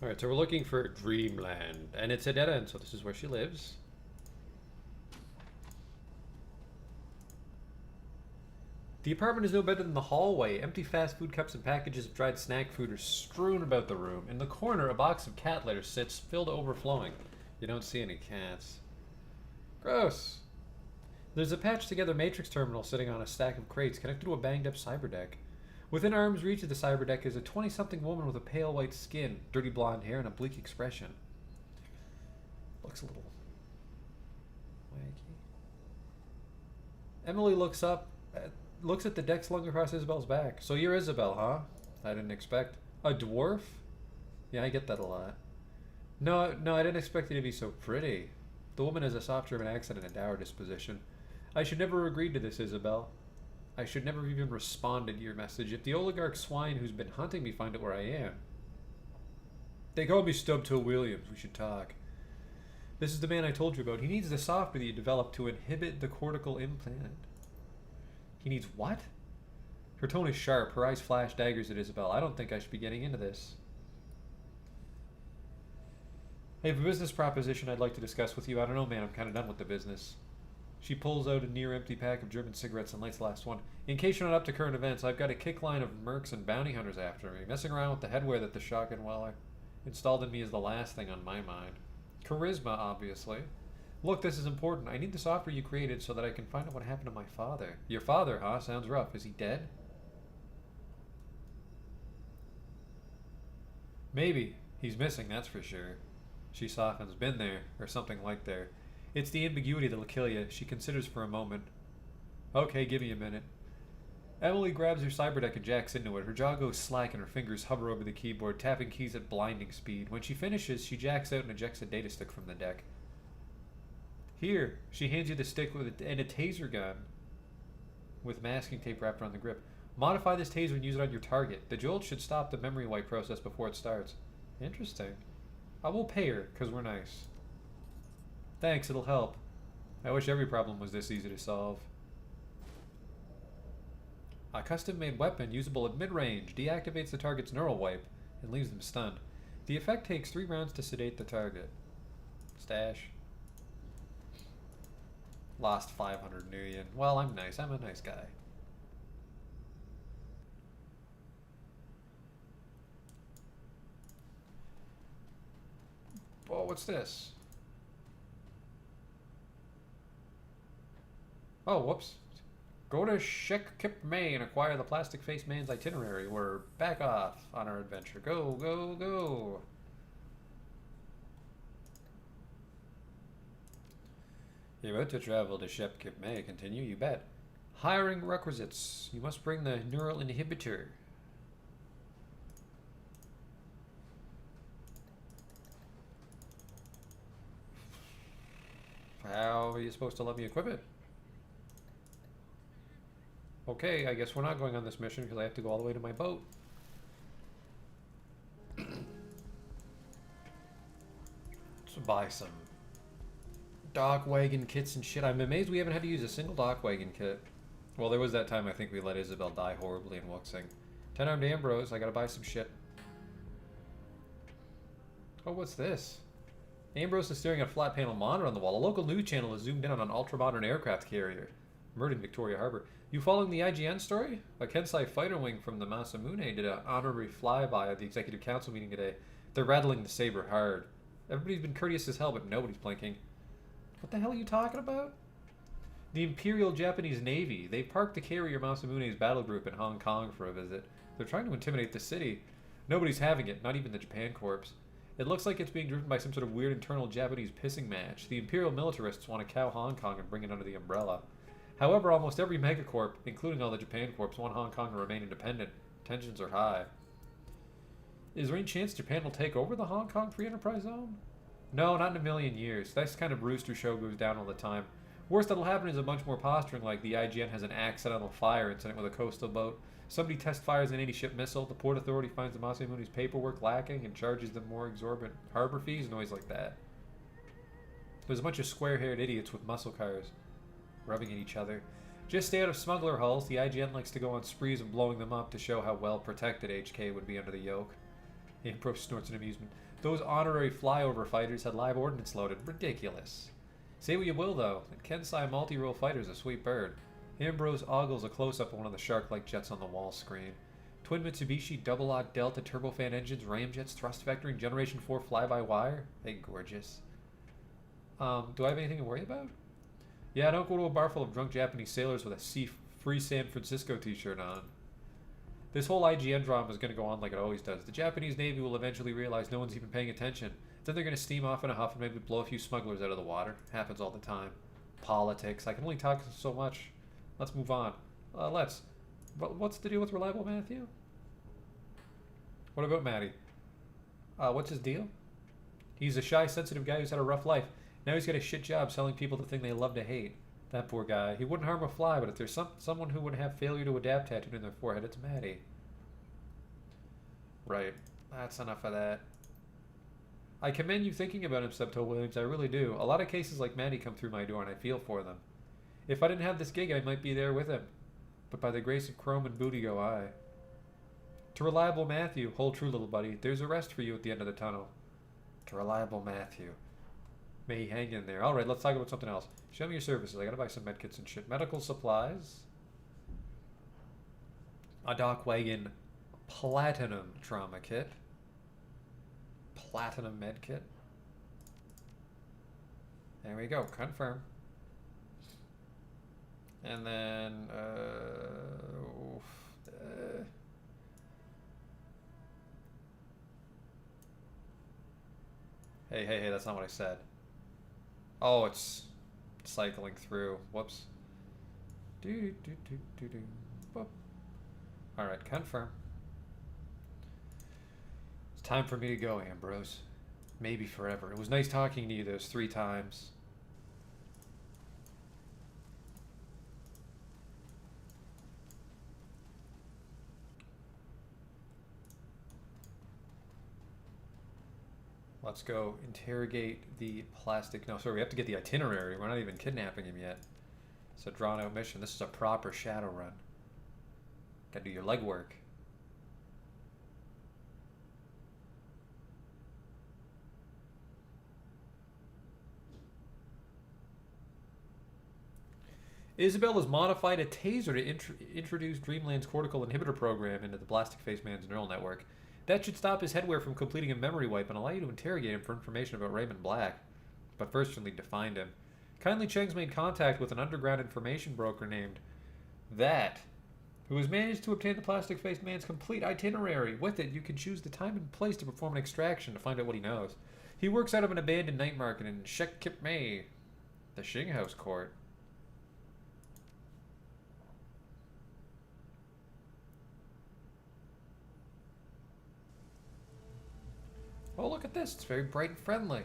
Alright, so we're looking for Dreamland, and it's a dead end, so this is where she lives. The apartment is no better than the hallway. Empty fast food cups and packages of dried snack food are strewn about the room. In the corner, a box of cat litter sits, filled to overflowing. You don't see any cats. Gross. There's a patched together matrix terminal sitting on a stack of crates connected to a banged up cyberdeck. Within arm's reach of the cyberdeck is a 20-something woman with a pale white skin, dirty blonde hair, and a bleak expression. Looks a little wacky. Emily looks at the deck slung across Isabel's back. So you're Isabel, huh? I didn't expect. A dwarf? Yeah, I get that a lot. No, I didn't expect you to be so pretty. The woman has a soft German accent and a dour disposition. I should never have agreed to this, Isabel. I should never have even responded to your message. If the oligarch swine who's been hunting me find out where I am. They call me Stubtoe Williams. We should talk. This is the man I told you about. He needs the software that you developed to inhibit the cortical implant. He needs what? Her tone is sharp. Her eyes flash daggers at Isabel. I don't think I should be getting into this. I have a business proposition I'd like to discuss with you. I don't know, man. I'm kind of done with the business. She pulls out a near-empty pack of German cigarettes and lights the last one. In case you're not up to current events, I've got a kick line of mercs and bounty hunters after me. Messing around with the headwear that the shotgun Weller installed in me is the last thing on my mind. Charisma, obviously. Look, this is important. I need the software you created so that I can find out what happened to my father. Your father, huh? Sounds rough. Is he dead? Maybe. He's missing, that's for sure. She softens. Been there, or something like there. It's the ambiguity that'll kill you. She considers for a moment. Okay, give me a minute. Emily grabs her cyberdeck and jacks into it. Her jaw goes slack and her fingers hover over the keyboard, tapping keys at blinding speed. When she finishes, she jacks out and ejects a data stick from the deck. Here, she hands you the stick and a taser gun with masking tape wrapped around the grip. Modify this taser and use it on your target. The jolt should stop the memory wipe process before it starts. Interesting. I will pay her, because we're nice. Thanks, it'll help. I wish every problem was this easy to solve. A custom-made weapon, usable at mid-range, deactivates the target's neural wipe and leaves them stunned. The effect takes 3 rounds to sedate the target. Stash. Lost 500 million. Well, I'm nice. I'm a nice guy. Oh, what's this? Oh, whoops. Go to Shek May and acquire the plastic-faced man's itinerary. We're back off on our adventure. Go, go, go. You're about to travel to Shep May. Continue, you bet. Hiring requisites. You must bring the neural inhibitor. How are you supposed to let me equip it? Okay, I guess we're not going on this mission because I have to go all the way to my boat. Let's buy some dock wagon kits and shit. I'm amazed we haven't had to use a single dock wagon kit. Well, there was that time I think we let Isabel die horribly in Wuxing. 10-armed Ambrose, I gotta buy some shit. Oh, what's this? Ambrose is staring at a flat panel monitor on the wall. A local news channel is zoomed in on an ultra-modern aircraft carrier. Murdered in Victoria Harbor. You following the IGN story? A Kensai fighter wing from the Masamune did an honorary flyby at the executive council meeting today. They're rattling the saber hard. Everybody's been courteous as hell, but nobody's blinking. What the hell are you talking about? The Imperial Japanese Navy. They parked the carrier Masamune's battle group in Hong Kong for a visit. They're trying to intimidate the city. Nobody's having it, not even the Japan Corps. It looks like it's being driven by some sort of weird internal Japanese pissing match. The Imperial militarists want to cow Hong Kong and bring it under the umbrella. However, almost every megacorp, including all the Japan Corps, want Hong Kong to remain independent. Tensions are high. Is there any chance Japan will take over the Hong Kong Free Enterprise Zone? No, not in a million years. This kind of rooster show goes down all the time. Worst that'll happen is a bunch more posturing, like the IGN has an accidental fire incident with a coastal boat. Somebody test fires an anti-ship missile. The Port Authority finds the Masamune's paperwork lacking and charges them more exorbitant harbor fees, noise like that. There's a bunch of square-haired idiots with muscle cars rubbing at each other. Just stay out of smuggler hulls. The IGN likes to go on sprees of blowing them up to show how well protected HK would be under the yoke. Ambrose snorts in amusement. Those honorary flyover fighters had live ordnance loaded. Ridiculous. Say what you will, though. That Kensai multi-role fighter's a sweet bird. Ambrose ogles a close-up of one of the shark-like jets on the wall screen. Twin Mitsubishi double-lock Delta turbofan engines, ramjets, thrust vectoring, Generation 4 fly-by-wire. They gorgeous. Do I have anything to worry about? Yeah, don't go to a bar full of drunk Japanese sailors with a Free San Francisco t-shirt on. This whole IGN drama is going to go on like it always does. The Japanese Navy will eventually realize no one's even paying attention. Then they're going to steam off in a huff and maybe blow a few smugglers out of the water. Happens all the time. Politics. I can only talk so much. Let's move on. What's the deal with Reliable Matthew? What about Matty? What's his deal? He's a shy, sensitive guy who's had a rough life. Now he's got a shit job selling people the thing they love to hate. That poor guy. He wouldn't harm a fly, but if there's someone who would have failure to adapt tattooed in their forehead, it's Matty. Right. That's enough of that. I commend you thinking about him, Stubtoe Williams. I really do. A lot of cases like Matty come through my door, and I feel for them. If I didn't have this gig, I might be there with him. But by the grace of Chrome and Booty go I. To Reliable Matthew, hold true, little buddy. There's a rest for you at the end of the tunnel. To Reliable Matthew. May he hang in there. Alright, let's talk about something else. Show me your services. I gotta buy some medkits and shit. Medical supplies. A Doc Wagon Platinum Trauma Kit. Platinum Medkit. There we go. Confirm. And then... Hey, that's not what I said. Oh, it's cycling through. Whoops. Alright, confirm. It's time for me to go, Ambrose. Maybe forever. It was nice talking to you those 3 times. Let's go interrogate the plastic... No, sorry, we have to get the itinerary. We're not even kidnapping him yet. It's a drawn-out mission. This is a proper Shadowrun. Gotta do your legwork. Isabel has modified a taser to introduce Dreamland's cortical inhibitor program into the Plastic Face Man's neural network. That should stop his headwear from completing a memory wipe and allow you to interrogate him for information about Raymond Black. But first you'll need to find him. Kindly Cheng's made contact with an underground information broker named That, who has managed to obtain the Plastic-Faced Man's complete itinerary. With it, you can choose the time and place to perform an extraction to find out what he knows. He works out of an abandoned night market in Shek Kip Mei, the Shing House Court. Oh, look at this. It's very bright and friendly.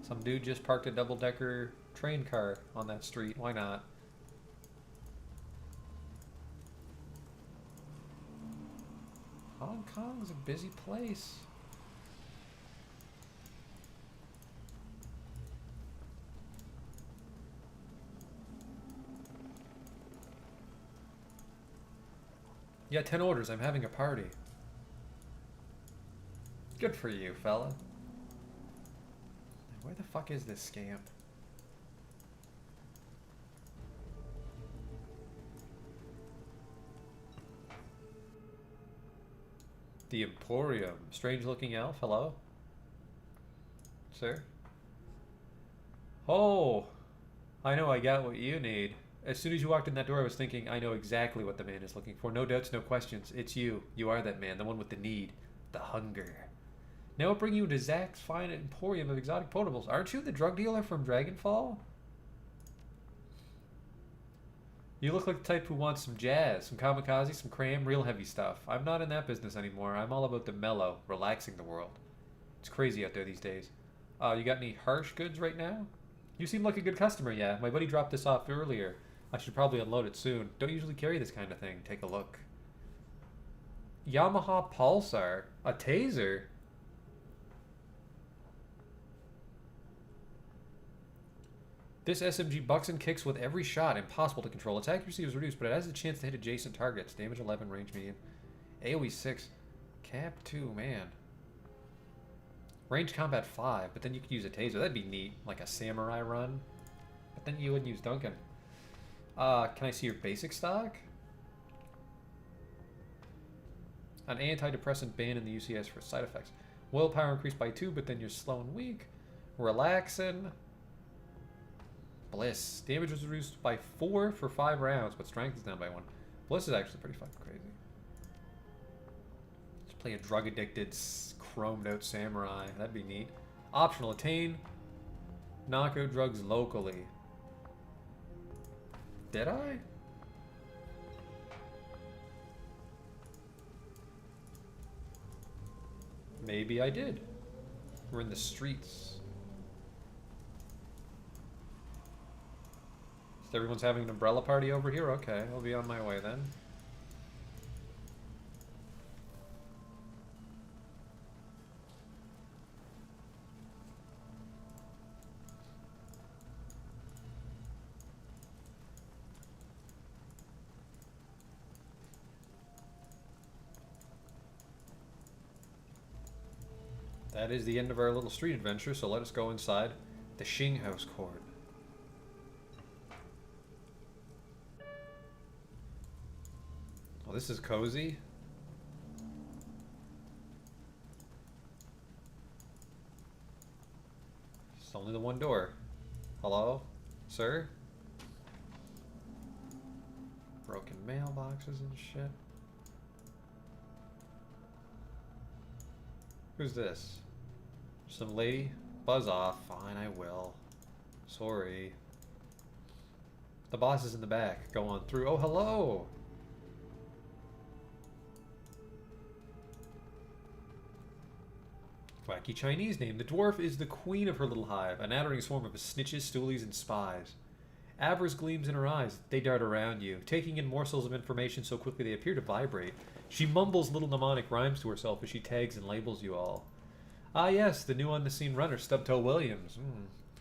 Some dude just parked a double-decker train car on that street. Why not? Hong Kong's a busy place. Yeah, 10 orders. I'm having a party. Good for you, fella. Where the fuck is this scamp? The Emporium. Strange-looking elf. Hello? Sir? Oh! I know I got what you need. As soon as you walked in that door, I was thinking, I know exactly what the man is looking for. No doubts, no questions. It's you. You are that man. The one with the need. The hunger. Now I'll bring you to Zach's fine emporium of exotic potables. Aren't you the drug dealer from Dragonfall? You look like the type who wants some jazz, some kamikaze, some cram, real heavy stuff. I'm not in that business anymore. I'm all about the mellow, relaxing the world. It's crazy out there these days. You got any harsh goods right now? You seem like a good customer, yeah. My buddy dropped this off earlier. I should probably unload it soon. Don't usually carry this kind of thing. Take a look. Yamaha Pulsar. A taser? This SMG bucks and kicks with every shot. Impossible to control. Its accuracy is reduced, but it has the chance to hit adjacent targets. Damage 11, range medium. AoE 6. Cap 2, man. Range combat 5, but then you could use a taser. That'd be neat. Like a samurai run. But then you wouldn't use Duncan. Can I see your basic stock? An antidepressant banned in the UCS for side effects. Willpower increased by 2, but then you're slow and weak. Relaxin'. Bliss. Damage was reduced by 4 for 5 rounds, but strength is down by 1. Bliss is actually pretty fucking crazy. Let's play a drug-addicted, chromed-out samurai. That'd be neat. Optional. Attain knockout drugs locally. Did I? Maybe I did. We're in the streets. So everyone's having an umbrella party over here? Okay, I'll be on my way then. That is the end of our little street adventure, so let us go inside the Xing House Court. Well, this is cozy. It's only the one door. Hello, sir? Broken mailboxes and shit. Who's this? Some lady? Buzz off. Fine, I will. Sorry. The boss is in the back. Go on through. Oh, hello! Wacky Chinese name. The dwarf is the queen of her little hive, a nattering swarm of snitches, stoolies, and spies. Avarice gleams in her eyes. They dart around you, taking in morsels of information so quickly they appear to vibrate. She mumbles little mnemonic rhymes to herself as she tags and labels you all. Ah yes, the new on-the-scene runner, Stubtoe Williams.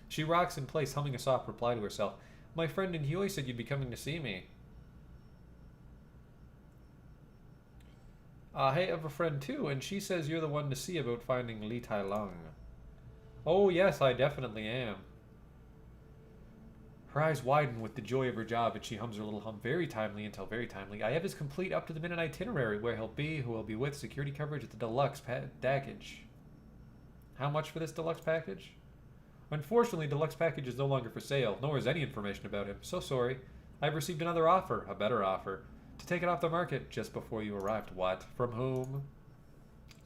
She rocks in place, humming a soft reply to herself. My friend in Huey said you'd be coming to see me. I have a friend too, and she says you're the one to see about finding Li Tai Lung. Oh yes, I definitely am. Her eyes widen with the joy of her job, and she hums her little hum very timely until very timely. I have his complete up-to-the-minute itinerary, where he'll be, who he'll be with, security coverage at the deluxe package. How much for this deluxe package? Unfortunately, deluxe package is no longer for sale, nor is any information about him. So sorry. I've received another offer, a better offer, to take it off the market just before you arrived. What? From whom?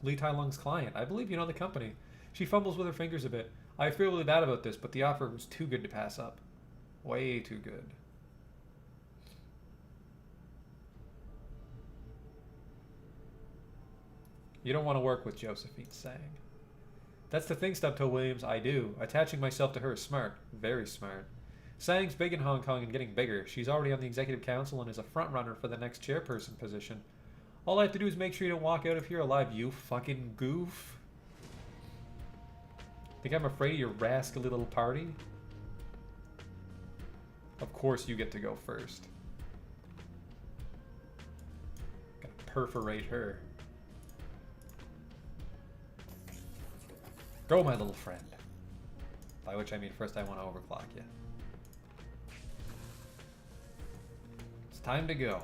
Li Tai Lung's client. I believe you know the company. She fumbles with her fingers a bit. I feel really bad about this, but the offer was too good to pass up. Way too good. You don't want to work with Josephine Sang. That's the thing, Stubtoe Williams, I do. Attaching myself to her is smart. Very smart. Sang's big in Hong Kong and getting bigger. She's already on the executive council and is a front runner for the next chairperson position. All I have to do is make sure you don't walk out of here alive, you fucking goof. Think I'm afraid of your rascally little party? Of course you get to go first. Gotta perforate her. Go, my little friend. By which I mean first I want to overclock you. It's time to go.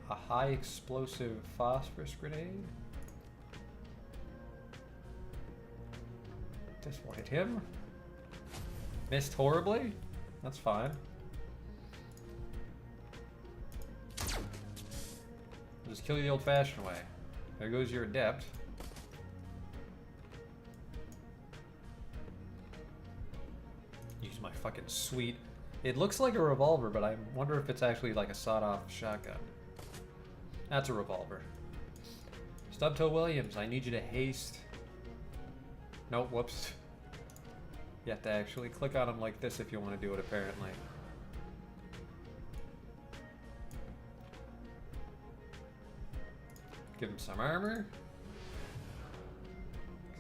A high explosive phosphorus grenade. This will hit him. Missed horribly. That's fine. I'll just kill you the old-fashioned way. There goes your adept. Use my fucking sweet. It looks like a revolver, but I wonder if it's actually like a sawed-off shotgun. That's a revolver. Stubtoe Williams, I need you to haste. Nope, whoops. You have to actually click on him like this if you want to do it, apparently. Give him some armor.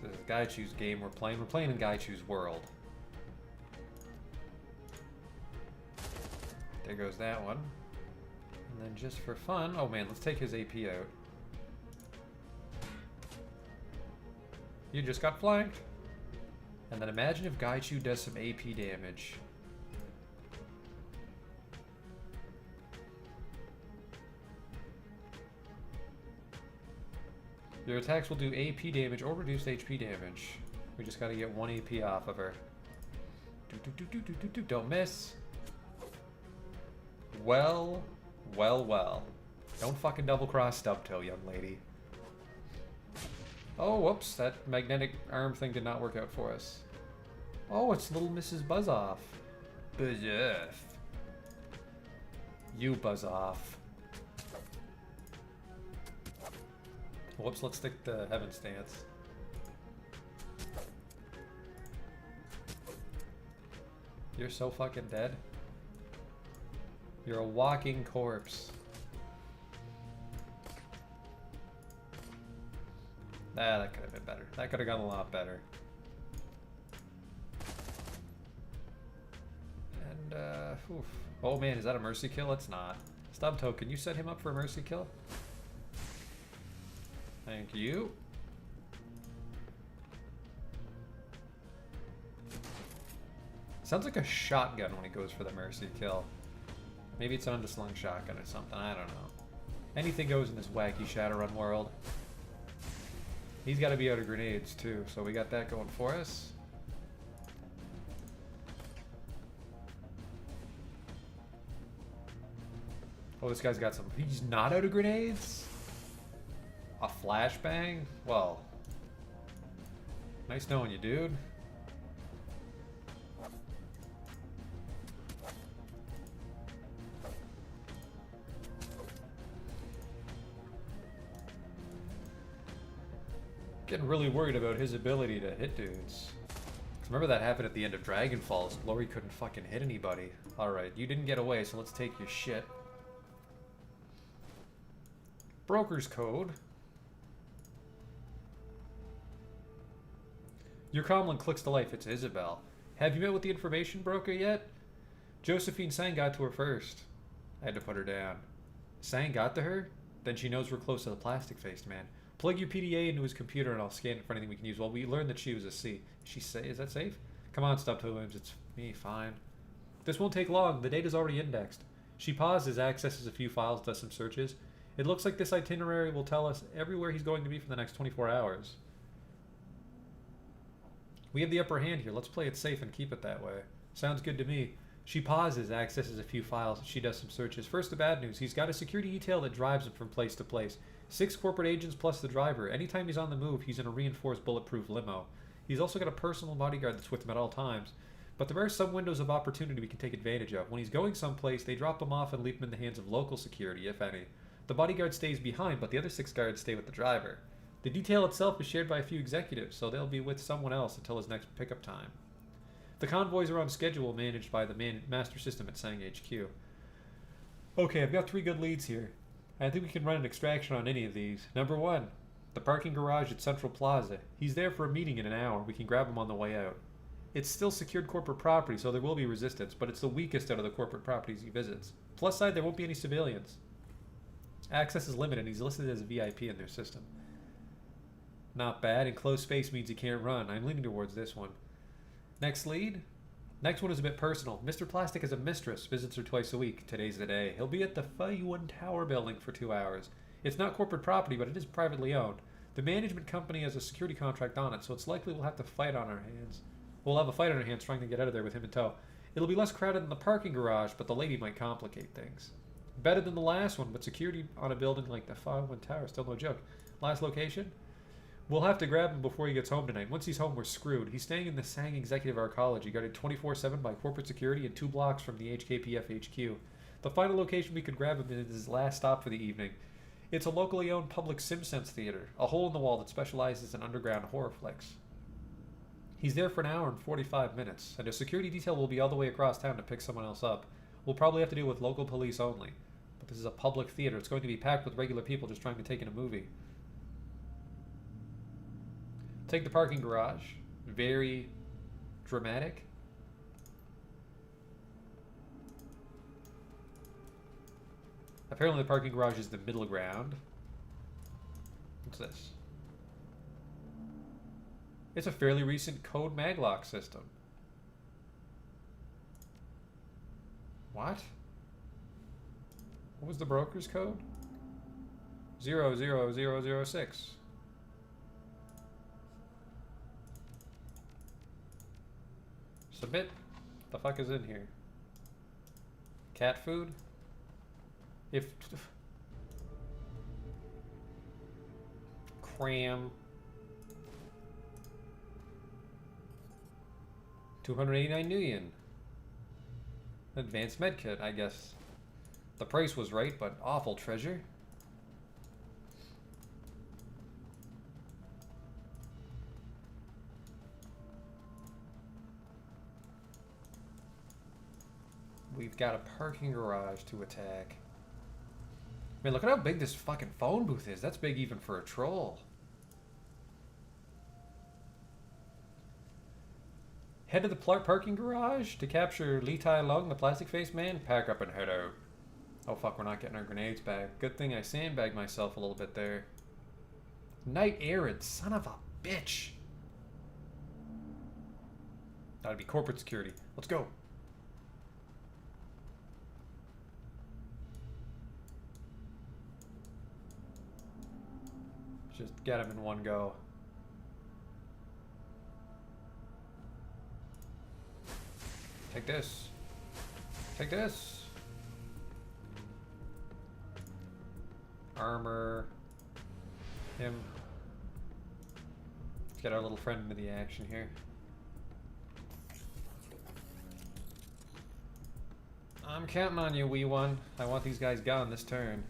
This is a Guy Choose game we're playing. We're playing in Guy Choose World. There goes that one. And then just for fun, oh man, let's take his AP out. You just got flanked. And then imagine if Gaichu does some AP damage. Your attacks will do AP damage or reduced HP damage. We just gotta get 1 AP off of her. Don't miss. Well. Don't fucking double cross Stubtoe, young lady. Oh, whoops, that magnetic arm thing did not work out for us. Oh, it's little Mrs. Buzz-Off. Buzz-Off. You Buzz-Off. Whoops, let's stick to Heaven Stance. You're so fucking dead. You're a walking corpse. Ah, that could have been better. That could have gone a lot better. And, oof. Oh man, is that a mercy kill? It's not. Stubtoe, can you set him up for a mercy kill? Thank you. Sounds like a shotgun when he goes for the mercy kill. Maybe it's an underslung shotgun or something, I don't know. Anything goes in this wacky Shadowrun world. He's got to be out of grenades too, so we got that going for us. Oh, this guy's got some... He's not out of grenades? A flashbang? Well, nice knowing you, dude. Getting really worried about his ability to hit dudes. Remember that happened at the end of Dragon Falls. Glory couldn't fucking hit anybody. Alright, you didn't get away, so let's take your shit. Broker's code. Your comlink clicks to life. It's Isabel. Have you met with the information broker yet? Josephine Sang got to her first. I had to put her down. Sang got to her? Then she knows we're close to the plastic-faced man. Plug your PDA into his computer and I'll scan it for anything we can use. Well, we learned that she was a C. Is that safe? Come on, Stubtoe Williams. It's me. Fine. This won't take long. The data's already indexed. She pauses, accesses a few files, does some searches. It looks like this itinerary will tell us everywhere he's going to be for the next 24 hours. We have the upper hand here. Let's play it safe and keep it that way. Sounds good to me. She pauses, accesses a few files. She does some searches. First, the bad news. He's got a security detail that drives him from place to place. 6 corporate agents plus the driver. Anytime he's on the move, he's in a reinforced bulletproof limo. He's also got a personal bodyguard that's with him at all times. But there are some windows of opportunity we can take advantage of. When he's going someplace, they drop him off and leave him in the hands of local security, if any. The bodyguard stays behind, but the other 6 guards stay with the driver. The detail itself is shared by a few executives, so they'll be with someone else until his next pickup time. The convoys are on schedule, managed by the master system at Sang HQ. Okay, I've got 3 good leads here. I think we can run an extraction on any of these. Number 1, the parking garage at Central Plaza. He's there for a meeting in an hour. We can grab him on the way out. It's still secured corporate property, so there will be resistance, but it's the weakest out of the corporate properties he visits. Plus side, there won't be any civilians. Access is limited, and he's listed as a VIP in their system. Not bad, and closed space means he can't run. I'm leaning towards this one. Next lead? Next one is a bit personal. Mr. Plastic has a mistress, visits her twice a week. Today's the day. He'll be at the Fayuan Tower building for 2 hours. It's not corporate property, but it is privately owned. The management company has a security contract on it, so it's likely we'll have to fight on our hands. We'll have a fight on our hands trying to get out of there with him in tow. It'll be less crowded than the parking garage, but the lady might complicate things. Better than the last one, but security on a building like the Fayuan Tower is still no joke. Last location? We'll have to grab him before he gets home tonight. Once he's home, we're screwed. He's staying in the Sang Executive Arcology, guarded 24/7 by corporate security and 2 blocks from the HKPF HQ. The final location we could grab him is his last stop for the evening. It's a locally owned public SimSense theater, a hole in the wall that specializes in underground horror flicks. He's there for an hour and 45 minutes, and a security detail will be all the way across town to pick someone else up. We'll probably have to deal with local police only. But this is a public theater. It's going to be packed with regular people just trying to take in a movie. Take the parking garage. Very dramatic. Apparently the parking garage is the middle ground. What's this? It's a fairly recent code maglock system. What? What was the broker's code? 00006. Submit. The fuck is in here? Cat food? If cram 289 million. Advanced medkit, I guess. The price was right, but awful treasure. We've got a parking garage to attack. Man, look at how big this fucking phone booth is. That's big even for a troll. Head to the parking garage to capture Lee Tai Lung, the plastic-faced man. Pack up and head out. Oh fuck, we're not getting our grenades back. Good thing I sandbagged myself a little bit there. Knight Errant, son of a bitch. That'd be corporate security. Let's go. Just get him in one go. Take this. Take this. Armor. Him. Let's get our little friend into the action here. I'm counting on you, wee one. I want these guys gone this turn.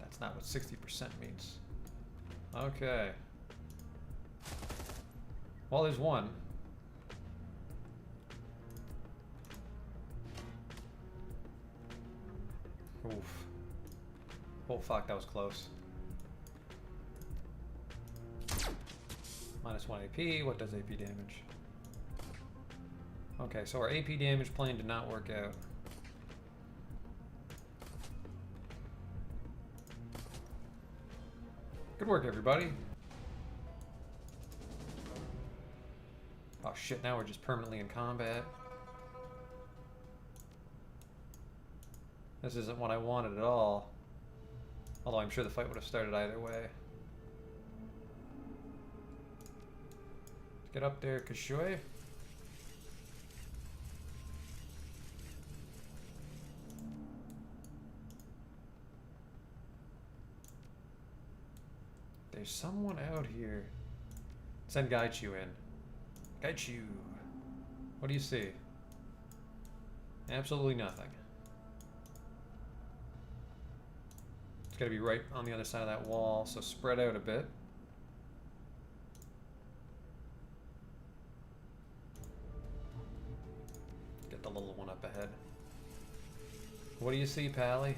That's not what 60% means. Okay. Well, there's one. Oof. Oh fuck, that was close. Minus 1 AP. What does AP damage? Okay, so our AP damage plan did not work out. Good work, everybody. Oh shit, now we're just permanently in combat. This isn't what I wanted at all. Although I'm sure the fight would have started either way. Let's get up there, Kashui. There's someone out here. Send Gaichu in. Gaichu. What do you see? Absolutely nothing. It's gotta be right on the other side of that wall, so spread out a bit. Get the little one up ahead. What do you see, Pally?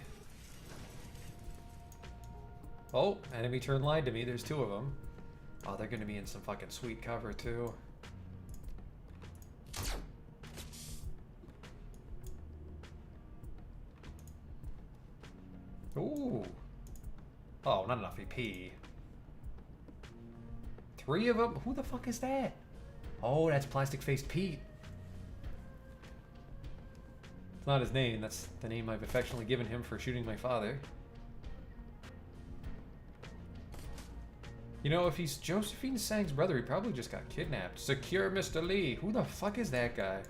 Oh, enemy turn lied to me. There's two of them. Oh, they're gonna be in some fucking sweet cover, too. Ooh. Oh, not enough EP. Three of them? Who the fuck is that? Oh, that's Plastic-Faced Pete. It's not his name. That's the name I've affectionately given him for shooting my father. You know, if he's Josephine Sang's brother, he probably just got kidnapped. Secure Mr. Lee. Who the fuck is that guy?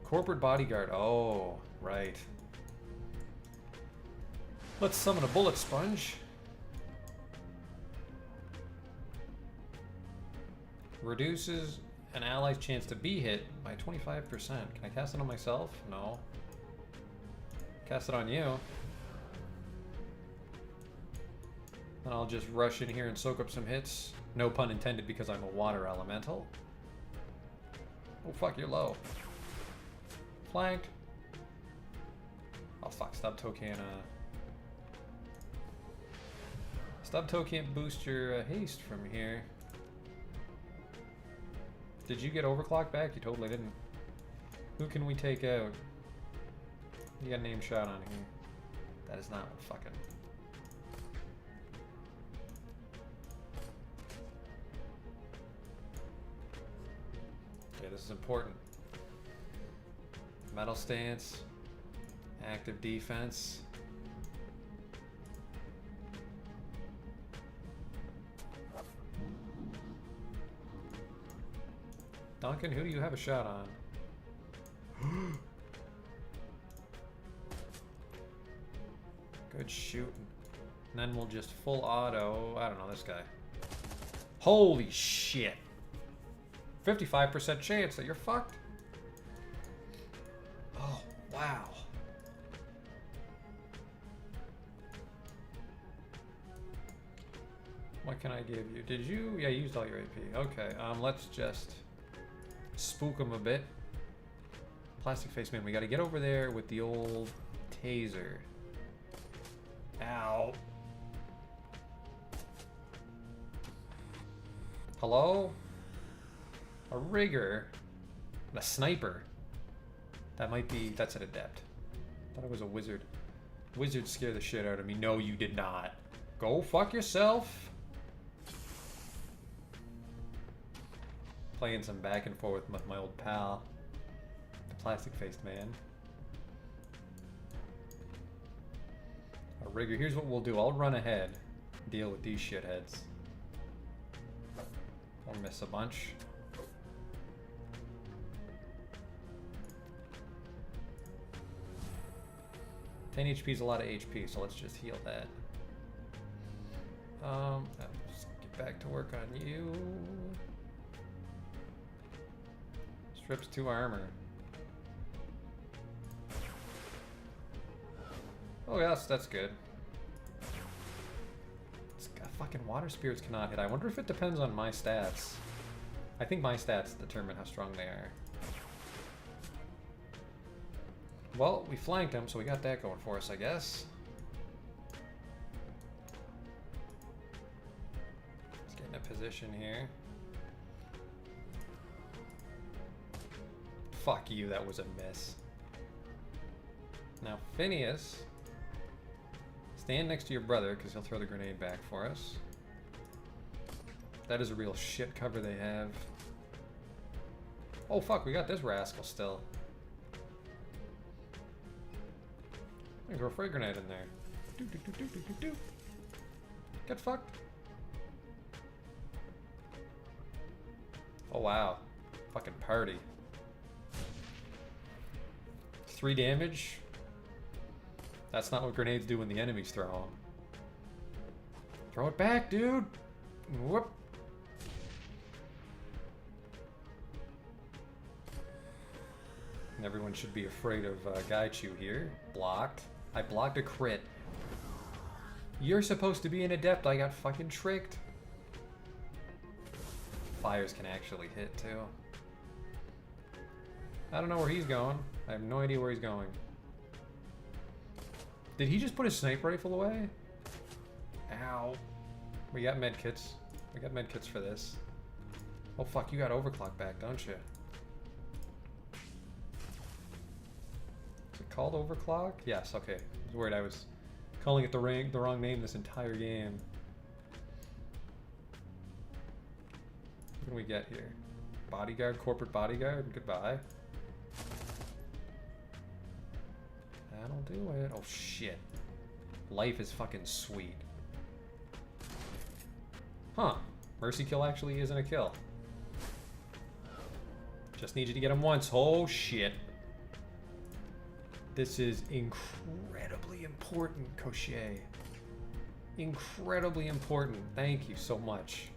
Corporate bodyguard. Oh, right. Let's summon a bullet sponge. Reduces an ally's chance to be hit by 25%. Can I cast it on myself? No. Cast it on you. And I'll just rush in here and soak up some hits. No pun intended, because I'm a water elemental. Oh fuck, you're low. Flanked. Oh fuck, Stubtoe can't Stubtoe can't boost your haste from here. Did you get overclock back? You totally didn't. Who can we take out? You got a name shot on here. That is not what fucking... Okay, this is important. Metal stance. Active defense. Duncan, who do you have a shot on? Good shooting. And then we'll just full auto. I don't know, this guy. Holy shit. 55% chance that you're fucked. Oh, wow. What can I give you? Did you? Yeah, you used all your AP. Okay, let's just spook him a bit. Plastic face man, we gotta get over there with the old taser. Ow. Hello? A rigger? And a sniper? That might be... That's an adept. I thought it was a wizard. Wizards scare the shit out of me. No, you did not. Go fuck yourself. Playing some back and forth with my old pal. The plastic-faced man. A rigger. Here's what we'll do. I'll run ahead. Deal with these shitheads. I'll miss a bunch. HP is a lot of HP, so let's just heal that. Let's get back to work on you. Strips 2 armor. Oh yes, that's good. It's got fucking water spirits cannot hit. I wonder if it depends on my stats. I think my stats determine how strong they are. Well, we flanked him, so we got that going for us, I guess. Let's get in a position here. Fuck you, that was a miss. Now, Phineas, stand next to your brother, because he'll throw the grenade back for us. That is a real shit cover they have. Oh fuck, we got this rascal still. I can throw a frag grenade in there. Do. Get fucked. Oh wow. Fucking party. 3 damage. That's not what grenades do when the enemies throw them. Throw it back, dude. Whoop. And everyone should be afraid of Gaichu here. Blocked. I blocked a crit. You're supposed to be an adept. I got fucking tricked. Fires can actually hit too. I don't know where he's going. I have no idea where he's going. Did he just put his sniper rifle away? Ow. We got medkits. We got medkits for this. Oh fuck, you got overclock back, don't you? Is it called overclock? Yes, okay. I was worried I was calling it the wrong name this entire game. What can we get here? Bodyguard, corporate bodyguard, goodbye. That'll do it. Oh shit. Life is fucking sweet. Huh. Mercy kill actually isn't a kill. Just need you to get him once. Oh shit. This is incredibly important, Cochet. Incredibly important. Thank you so much.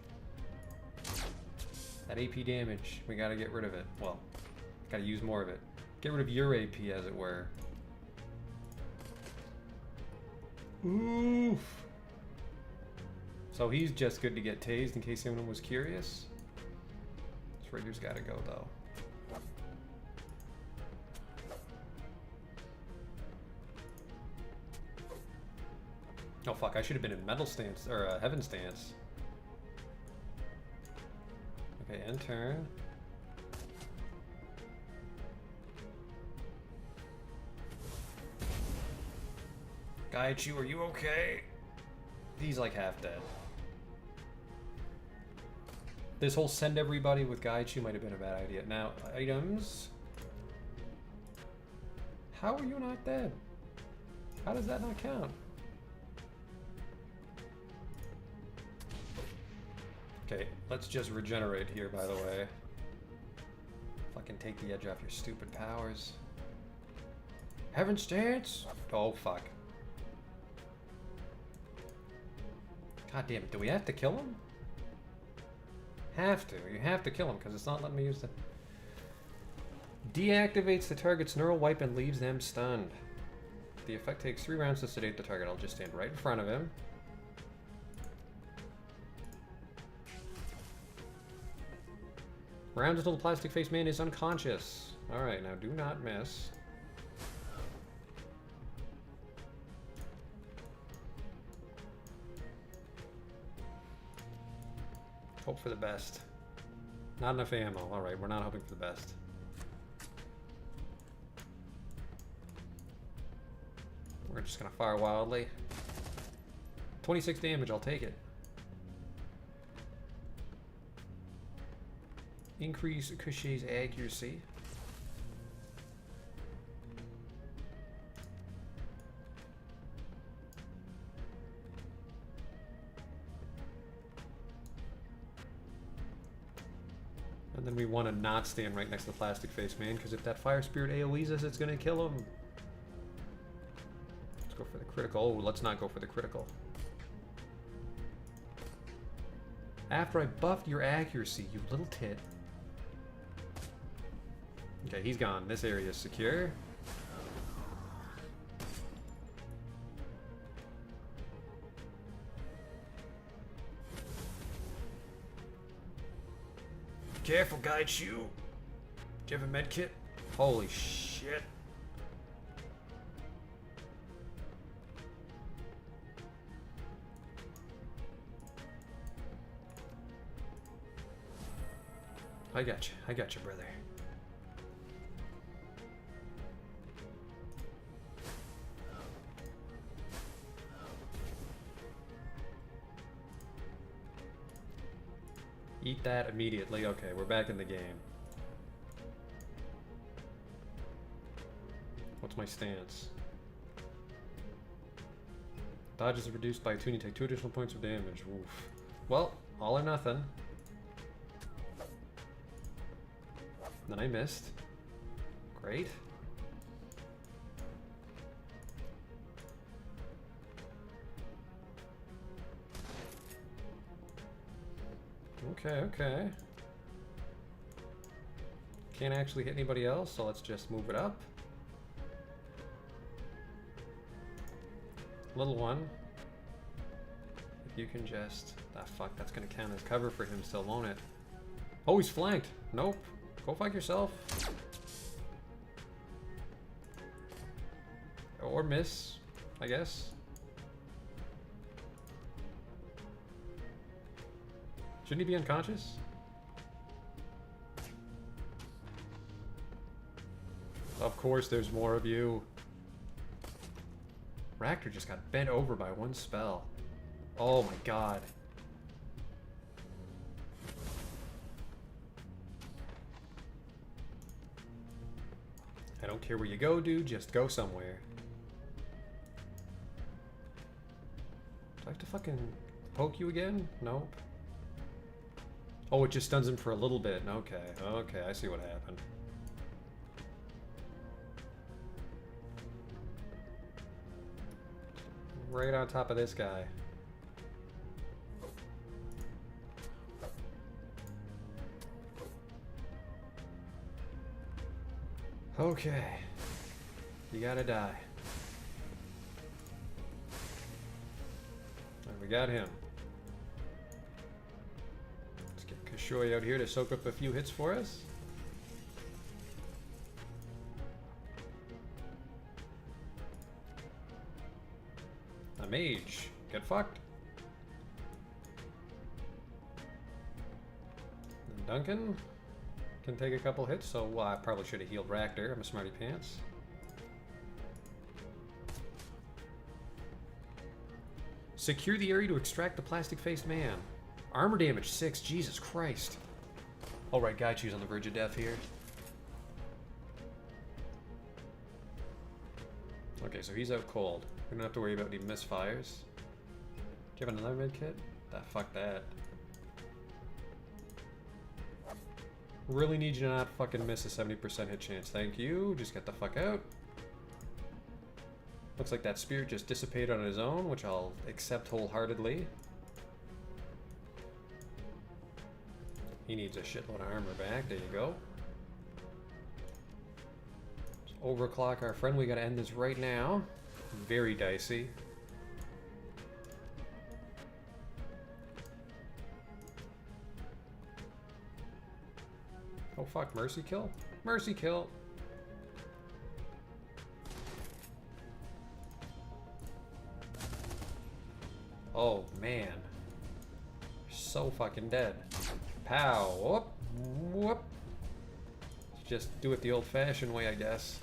That AP damage, we gotta get rid of it. Well, gotta use more of it. Get rid of your AP, as it were. Oof. So he's just good to get tased, in case anyone was curious. This Rigger's gotta go, though. Oh fuck, I should have been in metal stance, or heaven stance. Okay, end turn. Gaichu, are you okay? He's like half dead. This whole send everybody with Gaichu might have been a bad idea. Now, items. How are you not dead? How does that not count? Okay, let's just regenerate here, by the way. Fucking take the edge off your stupid powers. Heaven's Dance! Oh, fuck. God damn it, do we have to kill him? Have to. You have to kill him, because it's not letting me use the... Deactivates the target's neural wipe and leaves them stunned. The effect takes 3 rounds to sedate the target. I'll just stand right in front of him. Rounds until the plastic face man is unconscious. Alright, now do not miss. Hope for the best. Not enough ammo. Alright, we're not hoping for the best. We're just gonna fire wildly. 26 damage, I'll take it. Increase Cushay's accuracy. And then we want to not stand right next to the plastic face man, because if that fire spirit AoEs us, it's gonna kill him. Let's go for the critical. Oh, let's not go for the critical. After I buffed your accuracy, you little tit. Okay, he's gone. This area is secure. Careful, Gaichu. Do you have a med kit? Holy shit. I got you, brother. Eat that immediately. Okay, we're back in the game. What's my stance? Dodge is reduced by 2 and you take 2 additional points of damage. Oof. Well, all or nothing. Then I missed. Great. Okay. Can't actually hit anybody else, so let's just move it up. Little one. If you can just... Ah, fuck, that's gonna count as cover for him still, won't it? Oh, he's flanked. Nope. Go fuck yourself. Or miss, I guess. Shouldn't he be unconscious? Of course there's more of you. Raptor just got bent over by one spell. Oh my god. I don't care where you go, dude, just go somewhere. Do I have to fucking poke you again? Nope. Oh, it just stuns him for a little bit. Okay, I see what happened. Right on top of this guy. Okay. You gotta die. And we got him. Let's get Kashoy out here to soak up a few hits for us. A mage. Get fucked. And Duncan can take a couple hits, so I probably should have healed Raptor. I'm a smarty pants. Secure the area to extract the plastic-faced man. Armor damage 6, Jesus Christ. Alright, Gaichu's on the verge of death here. Okay, so he's out cold. We don't have to worry about any misfires. Do you have another med kit? Fuck that. Really need you to not fucking miss a 70% hit chance. Thank you. Just get the fuck out. Looks like that spirit just dissipated on his own, which I'll accept wholeheartedly. He needs a shitload of armor back. There you go. Just overclock our friend. We gotta end this right now. Very dicey. Oh fuck, mercy kill? Mercy kill! Oh man. You're so fucking dead. Pow! Whoop! Whoop! Just do it the old-fashioned way, I guess.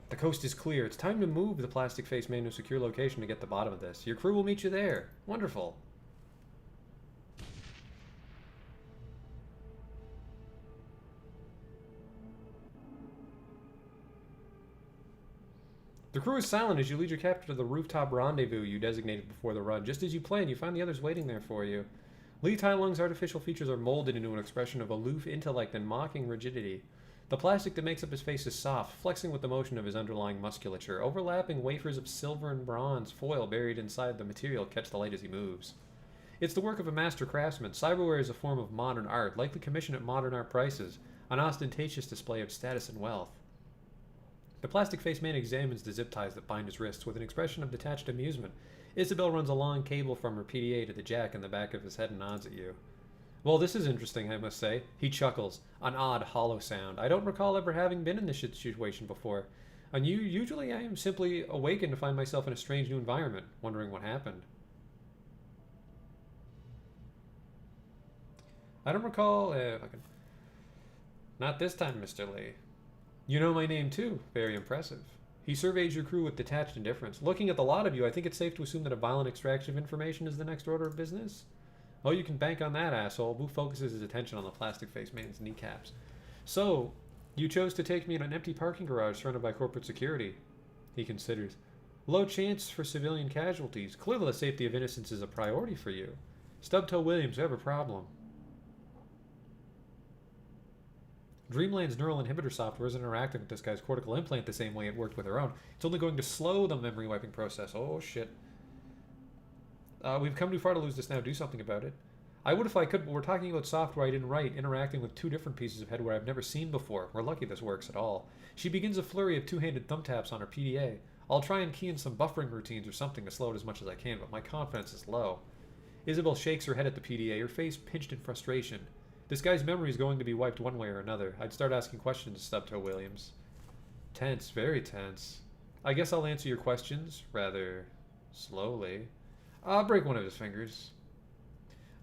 The coast is clear. It's time to move the plastic-faced man to a secure location to get to the bottom of this. Your crew will meet you there. Wonderful. The crew is silent as you lead your captor to the rooftop rendezvous you designated before the run. Just as you planned, you find the others waiting there for you. Li Tailung's artificial features are molded into an expression of aloof intellect and mocking rigidity. The plastic that makes up his face is soft, flexing with the motion of his underlying musculature. Overlapping wafers of silver and bronze foil buried inside the material catch the light as he moves. It's the work of a master craftsman. Cyberware is a form of modern art, likely commissioned at modern art prices, an ostentatious display of status and wealth. The plastic-faced man examines the zip ties that bind his wrists with an expression of detached amusement. Isabel runs a long cable from her PDA to the jack in the back of his head and nods at you. Well, this is interesting, I must say. He chuckles, an odd, hollow sound. I don't recall ever having been in this situation before. And usually I am simply awakened to find myself in a strange new environment, wondering what happened. I don't recall... Not this time, Mr. Lee. You know my name too. Very impressive. He surveys your crew with detached indifference. Looking at the lot of you, I think it's safe to assume that a violent extraction of information is the next order of business. Oh, you can bank on that, asshole. Wu focuses his attention on the plastic-faced man's kneecaps. So, you chose to take me in an empty parking garage surrounded by corporate security. He considers. Low chance for civilian casualties. Clearly the safety of innocents is a priority for you. Stubtoe Williams, you have a problem. Dreamland's neural inhibitor software isn't interacting with this guy's cortical implant the same way it worked with her own. It's only going to slow the memory wiping process. Oh, shit. We've come too far to lose this now. Do something about it. I would if I could, but we're talking about software I didn't write, interacting with two different pieces of hardware I've never seen before. We're lucky this works at all. She begins a flurry of two-handed thumb taps on her PDA. I'll try and key in some buffering routines or something to slow it as much as I can, but my confidence is low. Isabel shakes her head at the PDA, her face pinched in frustration. This guy's memory is going to be wiped one way or another. I'd start asking questions, Stubtoe Williams. Tense, very tense. I guess I'll answer your questions, rather slowly. I'll break one of his fingers.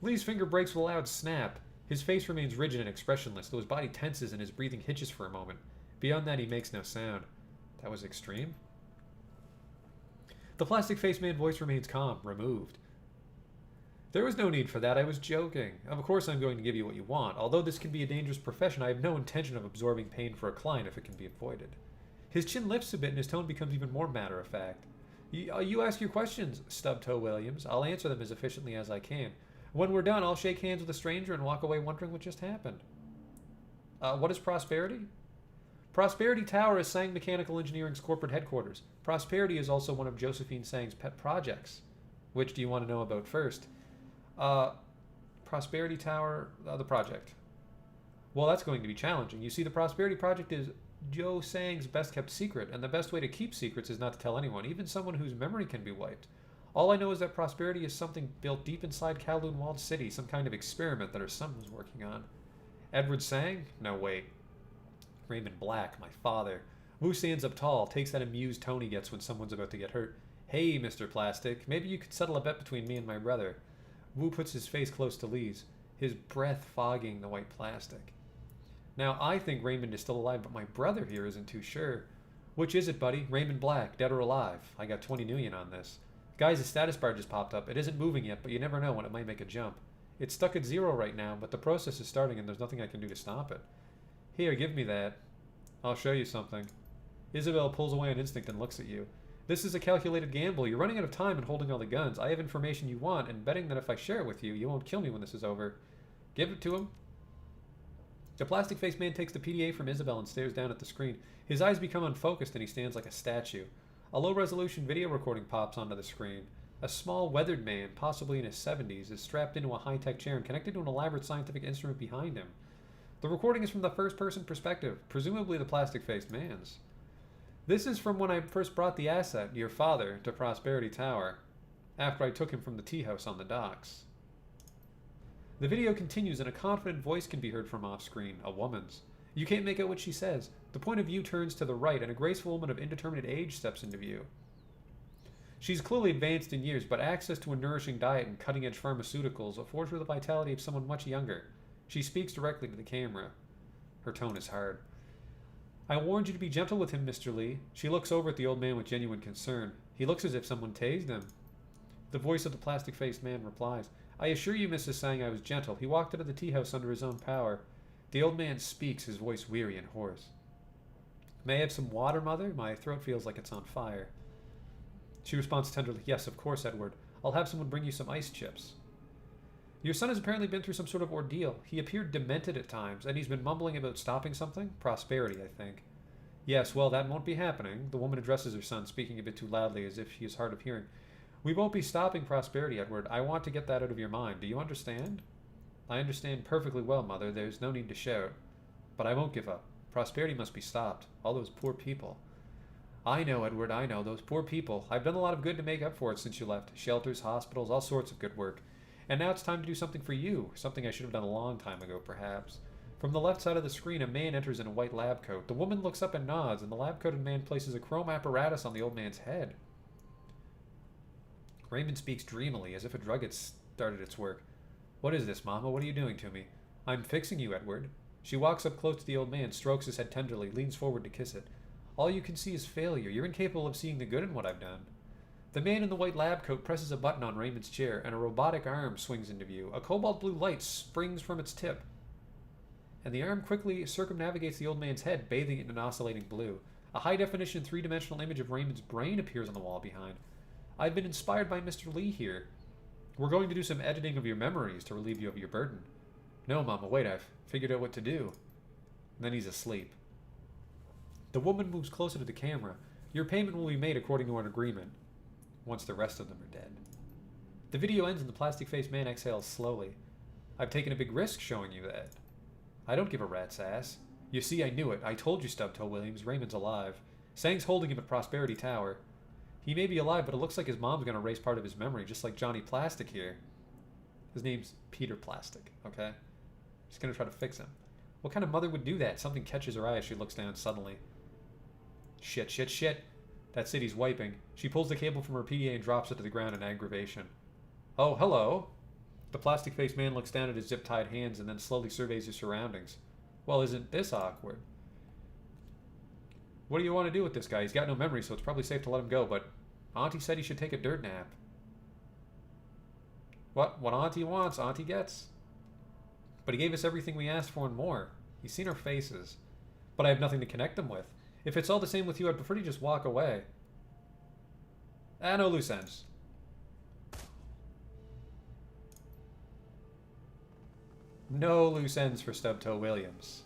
Lee's finger breaks with a loud snap. His face remains rigid and expressionless, though his body tenses and his breathing hitches for a moment. Beyond that, he makes no sound. That was extreme. The plastic-faced man's voice remains calm, removed. There was no need for that. I was joking. Of course I'm going to give you what you want. Although this can be a dangerous profession, I have no intention of absorbing pain for a client if it can be avoided. His chin lifts a bit and his tone becomes even more matter-of-fact. You ask your questions, Stubtoe Williams. I'll answer them as efficiently as I can. When we're done, I'll shake hands with a stranger and walk away wondering what just happened. What is Prosperity? Prosperity Tower is Sang Mechanical Engineering's corporate headquarters. Prosperity is also one of Josephine Sang's pet projects. Which do you want to know about first? Prosperity Tower, the project. Well, that's going to be challenging. You see, the Prosperity Project is Jo Sang's best-kept secret, and the best way to keep secrets is not to tell anyone, even someone whose memory can be wiped. All I know is that Prosperity is something built deep inside Kowloon Walled City, some kind of experiment that her son was working on. Edward Sang? No, wait. Raymond Black, my father. Wu stands up tall, takes that amused tone he gets when someone's about to get hurt. Hey, Mr. Plastic, maybe you could settle a bet between me and my brother. Wu puts his face close to Lee's, his breath fogging the white plastic. Now, I think Raymond is still alive, but my brother here isn't too sure. Which is it, buddy? Raymond Black, dead or alive? I got 20 million on this. Guys, the status bar just popped up. It isn't moving yet, but you never know when it might make a jump. It's stuck at 0 right now, but the process is starting and there's nothing I can do to stop it. Here, give me that. I'll show you something. Isabel pulls away on instinct and looks at you. This is a calculated gamble. You're running out of time and holding all the guns. I have information you want, and betting that if I share it with you, you won't kill me when this is over. Give it to him. The plastic-faced man takes the PDA from Isabel and stares down at the screen. His eyes become unfocused and he stands like a statue. A low-resolution video recording pops onto the screen. A small, weathered man, possibly in his 70s, is strapped into a high-tech chair and connected to an elaborate scientific instrument behind him. The recording is from the first-person perspective, presumably the plastic-faced man's. This is from when I first brought the asset, your father, to Prosperity Tower, after I took him from the tea house on the docks. The video continues and a confident voice can be heard from off-screen, a woman's. You can't make out what she says. The point of view turns to the right and a graceful woman of indeterminate age steps into view. She's clearly advanced in years, but access to a nourishing diet and cutting-edge pharmaceuticals affords her the vitality of someone much younger. She speaks directly to the camera. Her tone is hard. I warned you to be gentle with him, Mr. Lee. She looks over at the old man with genuine concern. He looks as if someone tased him. The voice of the plastic-faced man replies, I assure you, Mrs. Sang, I was gentle. He walked out of the tea house under his own power. The old man speaks, his voice weary and hoarse. May I have some water, Mother? My throat feels like it's on fire. She responds tenderly, Yes, of course, Edward. I'll have someone bring you some ice chips. Your son has apparently been through some sort of ordeal. He appeared demented at times, and he's been mumbling about stopping something. Prosperity, I think. Yes, well, that won't be happening. The woman addresses her son, speaking a bit too loudly as if she is hard of hearing. We won't be stopping Prosperity, Edward. I want to get that out of your mind. Do you understand? I understand perfectly well, Mother. There's no need to shout. But I won't give up. Prosperity must be stopped. All those poor people. I know, Edward, I know. Those poor people. I've done a lot of good to make up for it since you left. Shelters, hospitals, all sorts of good work. And now it's time to do something for you. Something I should have done a long time ago, perhaps. From the left side of the screen, a man enters in a white lab coat. The woman looks up and nods, and the lab-coated man places a chrome apparatus on the old man's head. Raymond speaks dreamily, as if a drug had started its work. What is this, Mama? What are you doing to me? I'm fixing you, Edward. She walks up close to the old man, strokes his head tenderly, leans forward to kiss it. All you can see is failure. You're incapable of seeing the good in what I've done. The man in the white lab coat presses a button on Raymond's chair, and a robotic arm swings into view. A cobalt blue light springs from its tip, and the arm quickly circumnavigates the old man's head, bathing it in an oscillating blue. A high-definition three-dimensional image of Raymond's brain appears on the wall behind. I've been inspired by Mr. Lee here. We're going to do some editing of your memories to relieve you of your burden. No, Mama, wait, I've figured out what to do. And then he's asleep. The woman moves closer to the camera. Your payment will be made according to an agreement, once the rest of them are dead. The video ends and the plastic-faced man exhales slowly. I've taken a big risk showing you that. I don't give a rat's ass. You see, I knew it. I told you, Stubtoe Williams. Raymond's alive. Sang's holding him at Prosperity Tower. He may be alive, but it looks like his mom's going to erase part of his memory, just like Johnny Plastic here. His name's Peter Plastic, okay? She's going to try to fix him. What kind of mother would do that? Something catches her eye as she looks down suddenly. Shit, shit, shit. That's it, he's wiping. She pulls the cable from her PDA and drops it to the ground in aggravation. Oh, hello. The plastic-faced man looks down at his zip-tied hands and then slowly surveys his surroundings. Well, isn't this awkward? What do you want to do with this guy? He's got no memory, so it's probably safe to let him go, but Auntie said he should take a dirt nap. What Auntie wants, Auntie gets. But he gave us everything we asked for and more. He's seen our faces. But I have nothing to connect them with. If it's all the same with you, I'd prefer to just walk away. No loose ends. No loose ends for Stubtoe Williams.